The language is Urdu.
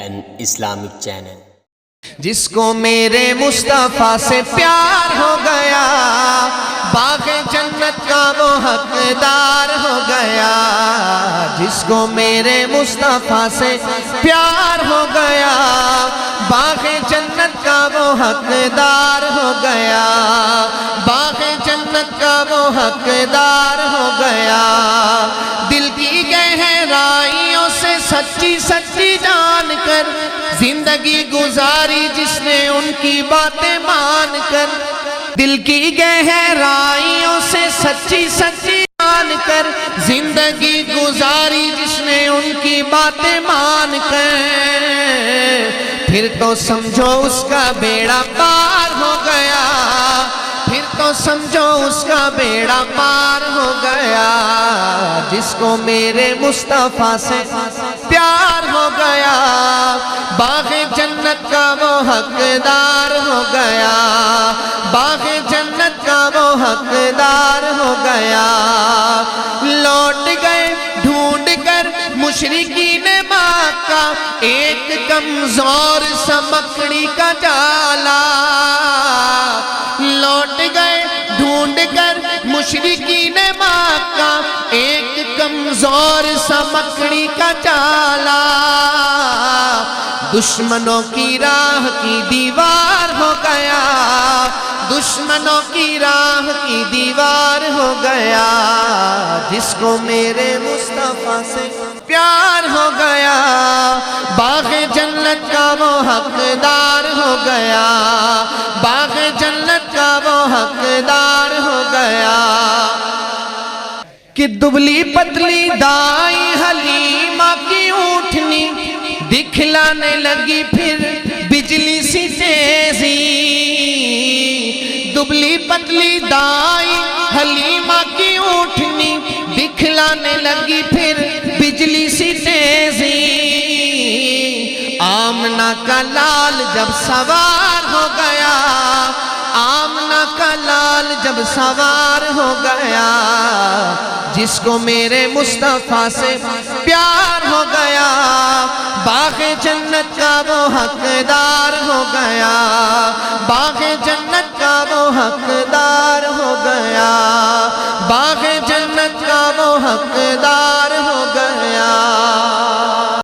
PN Islamic channel. جس کو میرے مصطفیٰ سے پیار ہو گیا، باغ جنت کا وہ حقدار ہو گیا۔ جس کو میرے مصطفیٰ سے پیار ہو گیا، باغ جنت کا وہ حقدار ہو گیا۔ باغ جنت کا وہ حقدار ہو گیا۔ دل کی گہرائیوں سے سچی سچی جان کر زندگی گزاری جس نے ان کی باتیں مان کر۔ دل کی گہرائیوں سے سچی سچی جان کر زندگی گزاری جس نے ان کی باتیں مان کر۔ پھر تو سمجھو اس کا بیڑا پار ہو گیا، پھر تو سمجھو اس کا بیڑا پار ہو گیا۔ جس کو میرے مصطفیٰ سے پیار ہو گیا، باغ جنت کا وہ حقدار ہو گیا۔ باغ جنت کا وہ حقدار ہو گیا۔ لوٹ گئے ڈھونڈ کر مشرکین مکہ ایک کمزور سا مکڑی کا جالا۔ لوٹ گئے ڈھونڈ کر مشرکین مکہ ایک کمزور سا مکڑی کا جالا۔ دشمنوں کی راہ کی دیوار ہو گیا، دشمنوں کی راہ کی دیوار ہو گیا۔ جس کو میرے مصطفیٰ سے پیار ہو گیا، باغ جنت کا وہ حقدار ہو گیا۔ باغ جنت کا وہ حقدار ہو گیا۔ کہ دبلی پتلی دائی حلیمہ کی اونٹنی دکھلانے لگی پھر بجلی سی تیزی۔ دبلی پتلی دائی حلیمہ کی اونٹنی دکھلانے لگی پھر بجلی سی تیزی۔ آمنہ کا لال جب سوار ہو گیا، آمنہ کا لال جب سوار ہو گیا۔ جس کو میرے مصطفیٰ سے پیار ہو گیا، باغ جنت کا وہ حقدار ہو گیا۔ باغ جنت کا وہ حقدار ہو گیا۔ باغ جنت کا وہ حقدار